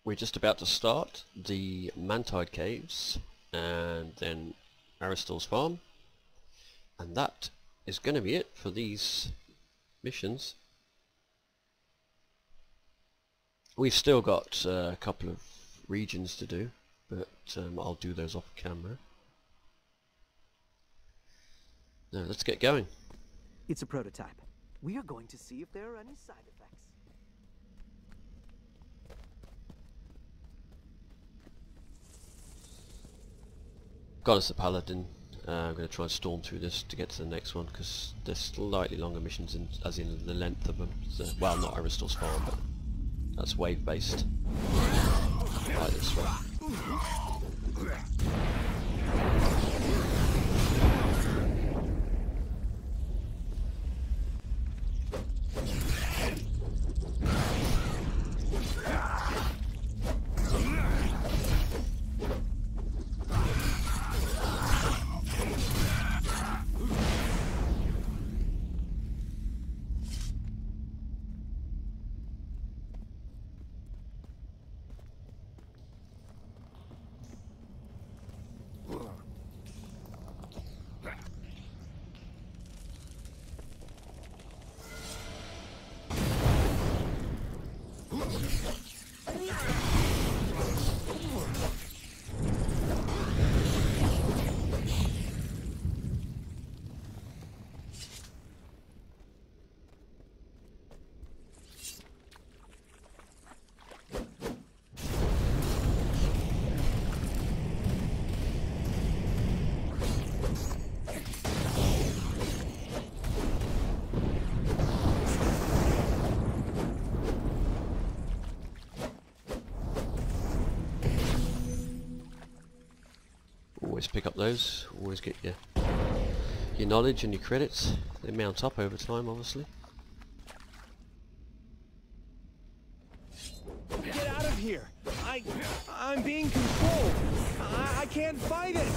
we're just about to start the Mantide caves and then Aristol's farm, and that is going to be it for these missions. We've still got a couple of regions to do, but I'll do those off camera. Now let's get going. It's a prototype. We are going to see if there are any side effects. Got us a paladin. I'm going to try and storm through this to get to the next one because there's slightly longer missions, as in the length of them. So, well, not Aristol's farm, but that's wave based. Like this one. Always pick up those, always get your knowledge and your credits. They mount up over time, obviously. Get out of here! I'm being controlled! I can't fight it!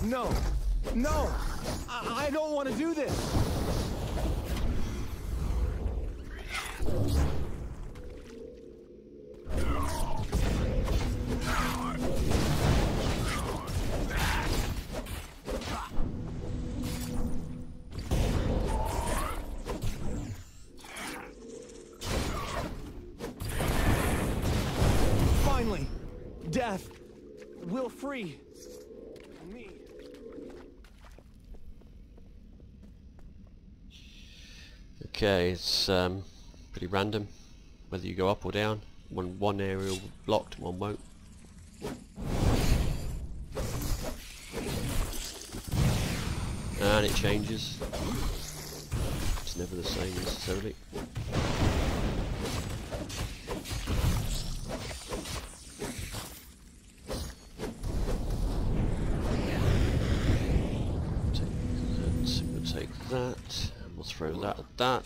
No! No! I don't want to do this! Finally! Death will free me. Okay, it's pretty random whether you go up or down. One area will be blocked, one won't. And it changes. It's never the same necessarily. Take that. We'll throw that at that.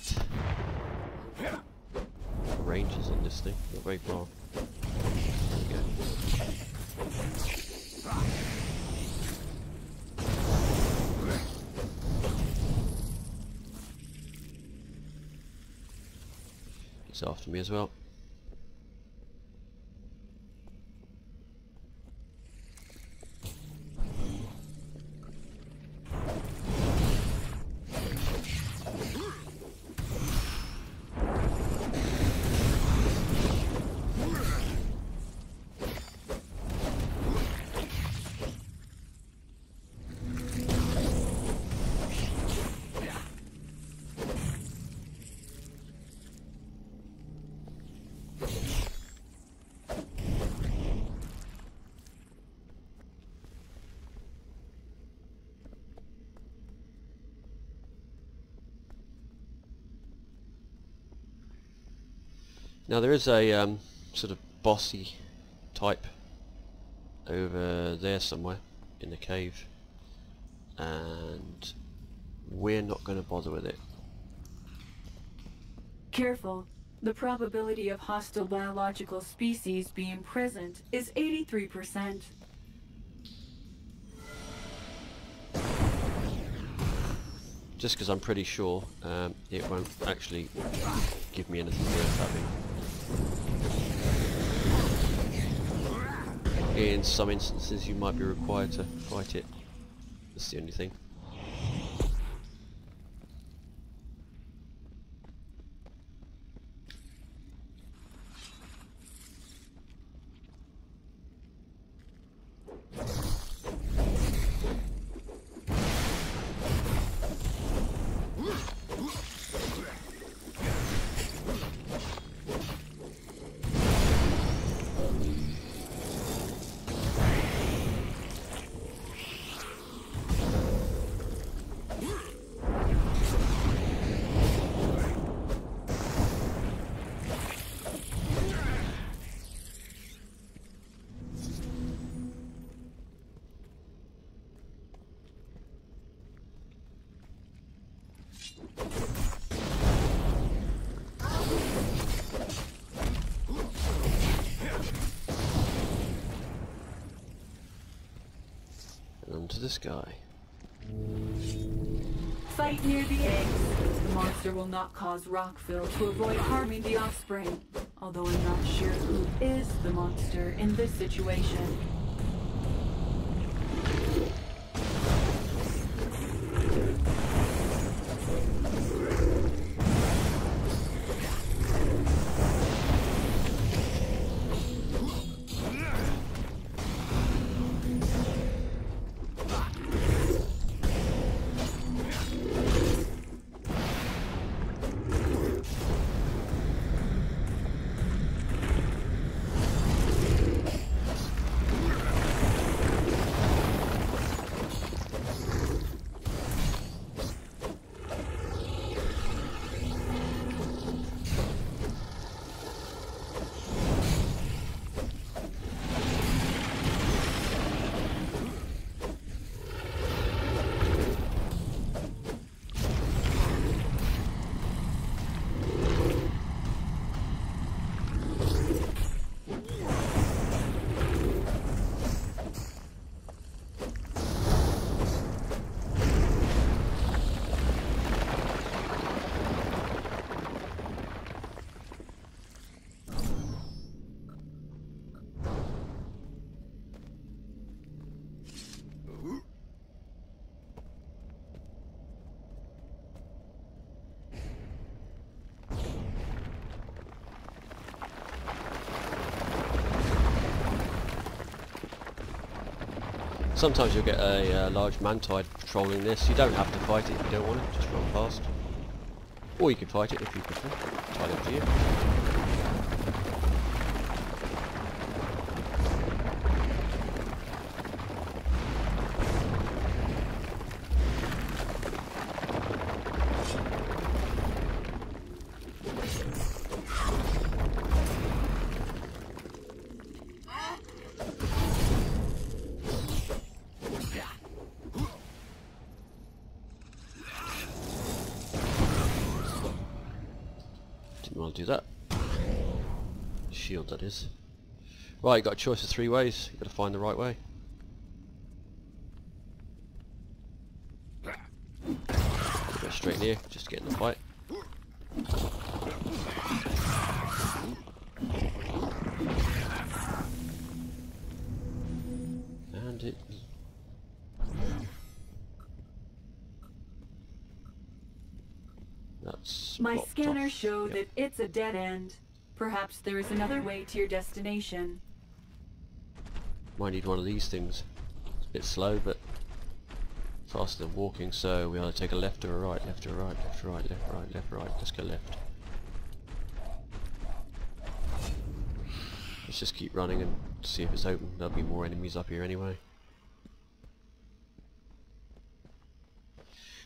The ranges on this thing, not very far. There we go. It's after me as well. Now there is a sort of bossy type over there somewhere in the cave, and we're not going to bother with it. Careful. The probability of hostile biological species being present is 83%. Just because I'm pretty sure it won't actually give me anything worth having. In some instances you might be required to fight it. That's the only thing. To the sky. Fight near the eggs. The monster will not cause rockfill to avoid harming the offspring, although I'm not sure who is the monster in this situation. Sometimes you'll get a large Mantide patrolling this. You don't have to fight it if you don't want it, just run past. Or you can fight it if you prefer. Entirely up to you. Want to do that. Shield, that is. Right, you got a choice of 3 ways. You got to find the right way. Go straight in here, just to get in the fight. And it. That's My blocked scanner off. showed Yep. that it's a dead end. Perhaps there is another way to your destination. Might need one of these things. It's a bit slow, but faster than walking, so we either take a left or a right, left or a right, left or right, left, right, left, right. Let's go left. Let's just keep running and see if it's open. There'll be more enemies up here anyway.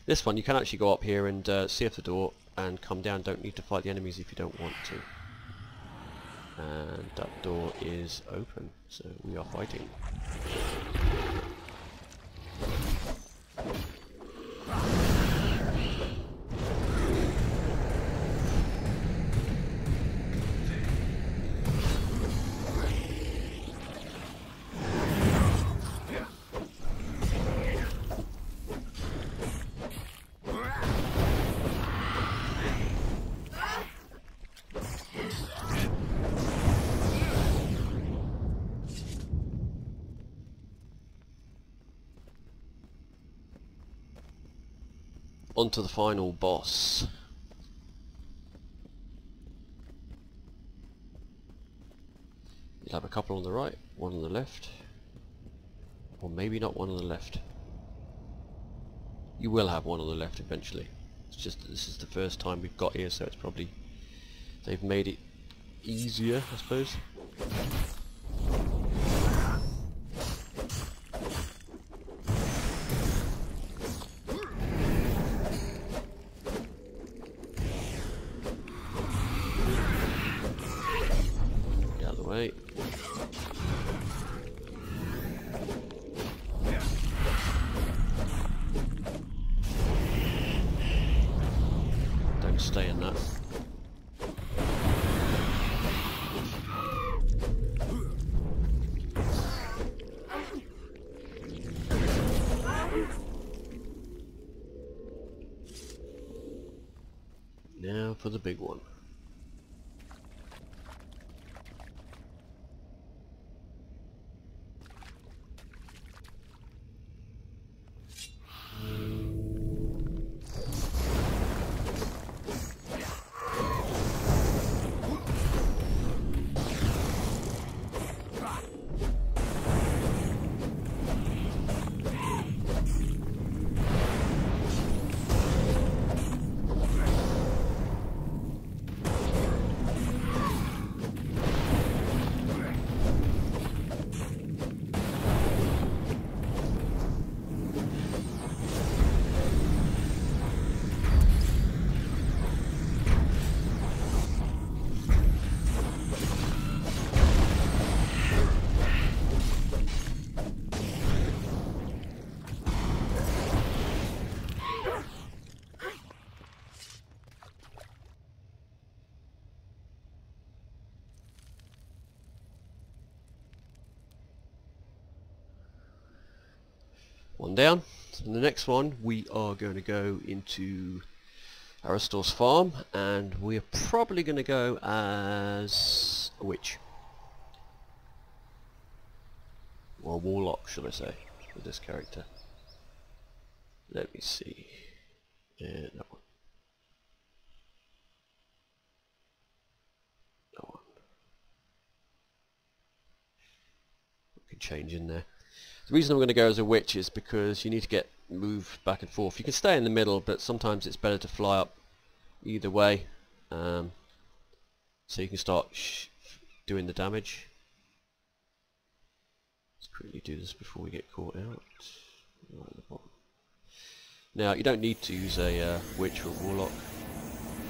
This one you can actually go up here and see if the door and come down. Don't need to fight the enemies if you don't want to. And that door is open, so we are fighting. On to the final boss. You'll have a couple on the right, one on the left, or maybe not one on the left. You will have one on the left eventually. It's just that this is the first time we've got here, so it's probably they've made it easier, I suppose. Way. Don't stay in that. Now for the big one. One down. In the next one we are going to go into Aristol's farm, and we are probably going to go as a witch. Or a warlock, should I say, with this character. Let me see. Yeah, that one. That one. We can change in there. The reason I'm going to go as a witch is because you need to move back and forth. You can stay in the middle, but sometimes it's better to fly up either way, so you can start doing the damage. Let's quickly do this before we get caught out. Right at the bottom. Now you don't need to use a witch or a warlock.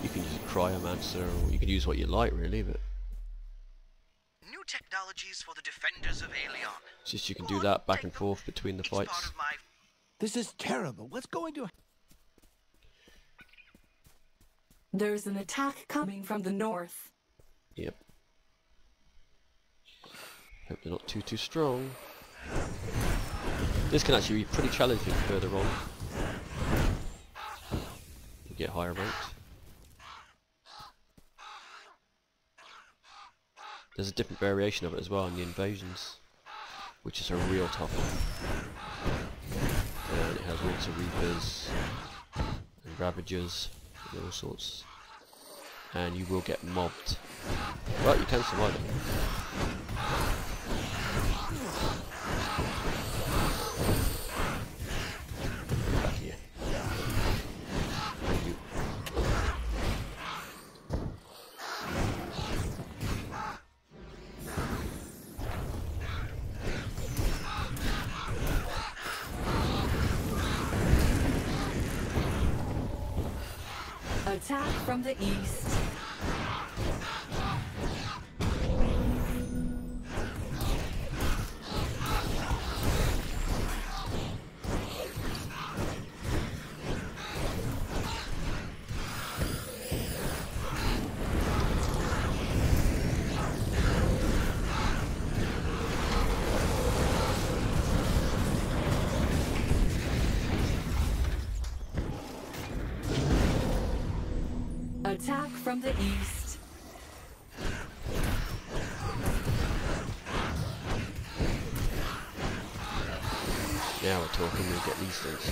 You can use a cryomancer, or you can use what you like really, but new technologies for the defenders of Aelion. it's just you can do that back and forth between the fights. This is terrible. What's going to... There's an attack coming from the north. Yep. Hope they're not too strong. This can actually be pretty challenging further on. You get higher ranked. There's a different variation of it as well in the invasions, which is a real tough one. And it has lots of reapers and ravagers and all sorts. And you will get mobbed. But you can survive it. Back here. Thank you. Attack from the east. Attack from the east. Now we're talking, we get these things.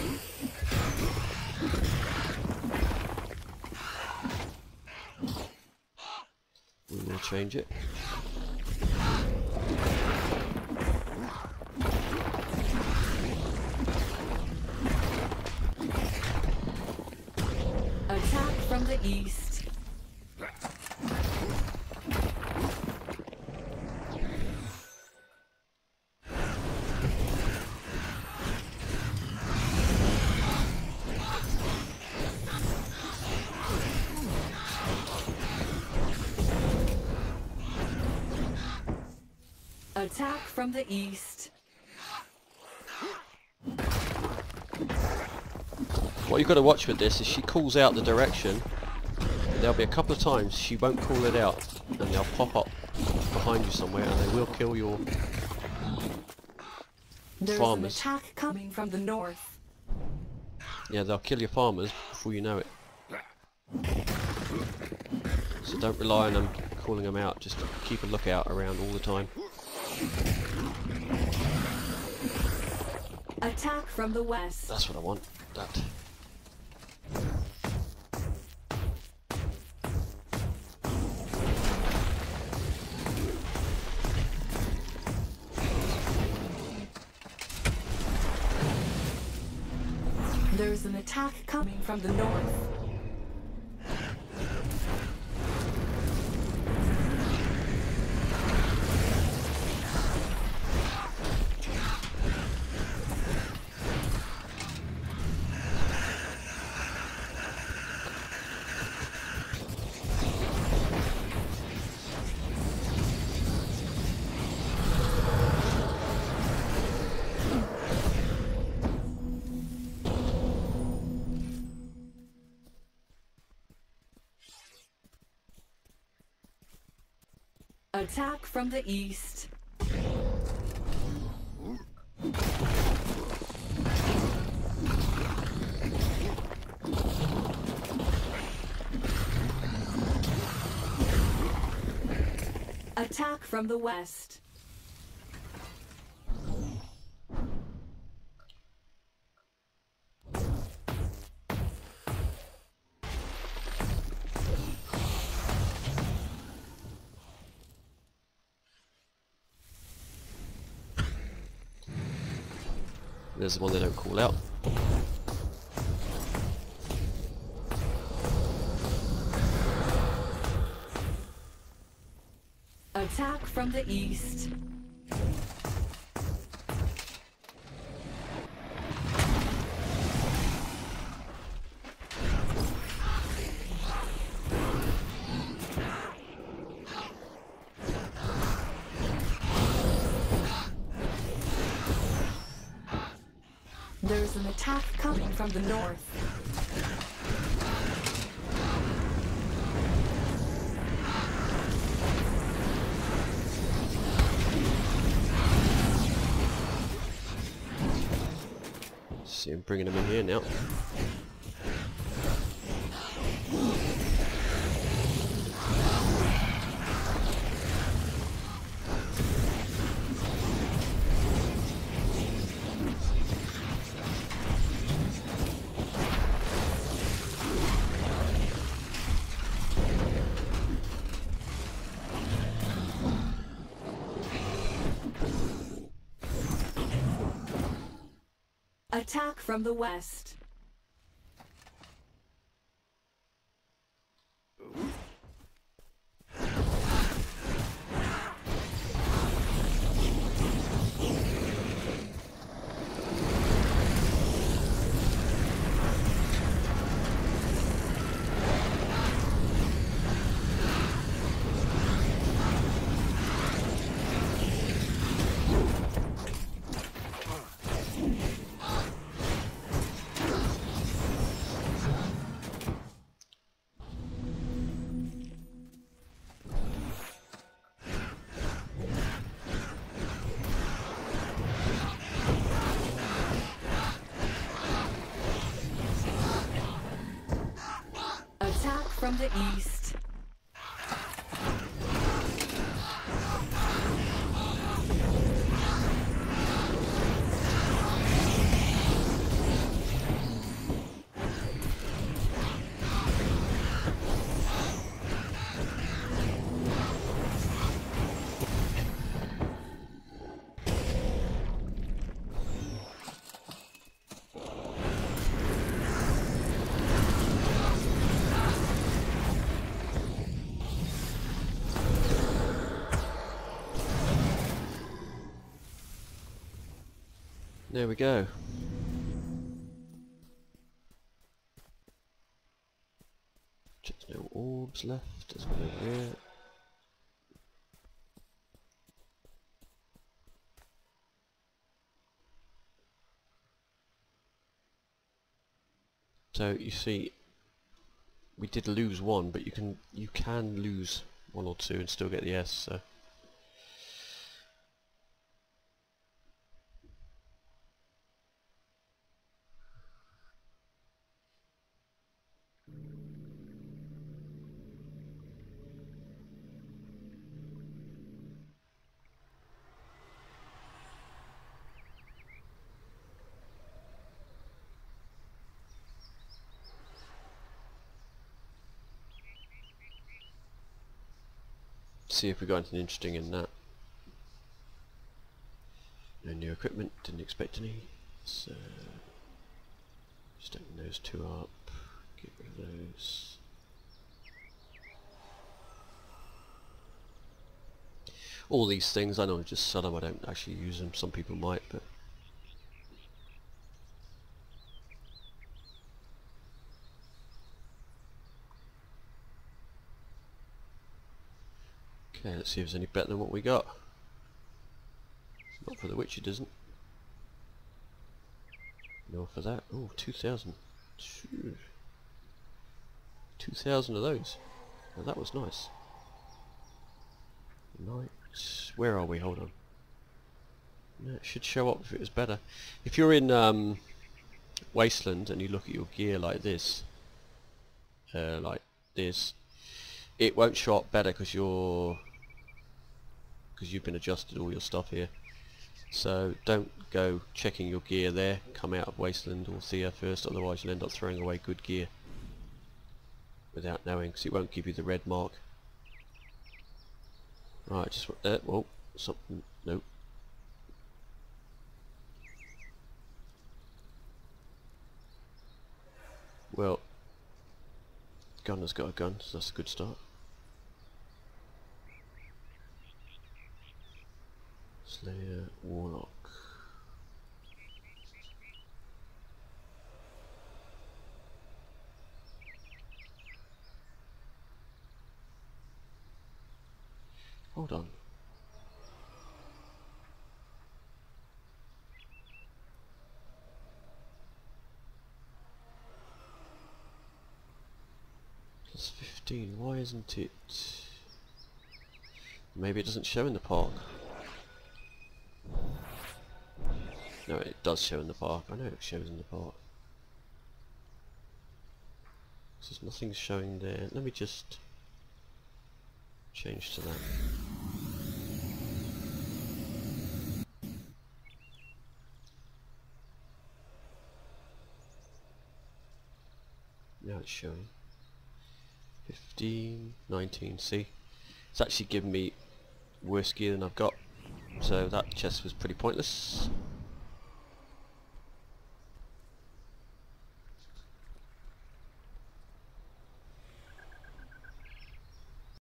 We will change it. Attack from the east. Attack from the east. What you've got to watch with this is she calls out the direction. There'll be a couple of times she won't call it out, and they'll pop up behind you somewhere, and they will kill your There's farmers. an attack coming from the north. Yeah, they'll kill your farmers before you know it. So don't rely on them calling them out, just keep a lookout around all the time. Attack from the west. That's what I want. That. There's an attack coming from the north. Attack from the east. Attack from the west. There's the one they don't call out. Attack from the east. There's an attack coming from the north. See him bringing them in here now. Attack from the west. from the east. There we go. Check there's no orbs left. There's one over here. So you see, we did lose one, but you can lose one or two and still get the S. So. See if we got anything interesting in that. No new equipment, didn't expect any. So just open those two up, get rid of those. All these things, I know just sell them, I don't actually use them, some people might, but okay, let's see if it's any better than what we got. Not for the witch it isn't. No for that. Oh, 2,000. 2,000 of those. Well, that was nice. Right. Where are we? Hold on. No, it should show up if it was better. If you're in Wasteland and you look at your gear like this, it won't show up better because you've been adjusted all your stuff here. So don't go checking your gear there. Come out of Wasteland or Thea first, otherwise you'll end up throwing away good gear without knowing, because it won't give you the red mark. Right, just whoa, something. Nope. Well, gunner's got a gun, so that's a good start. Slayer, Warlock. Hold on. Plus 15, why isn't it? Maybe it doesn't show in the park. No, it does show in the park. I know it shows in the park. So nothing's showing there. Let me just change to that. Now it's showing 15, 19. See, it's actually giving me worse gear than I've got. So that chest was pretty pointless.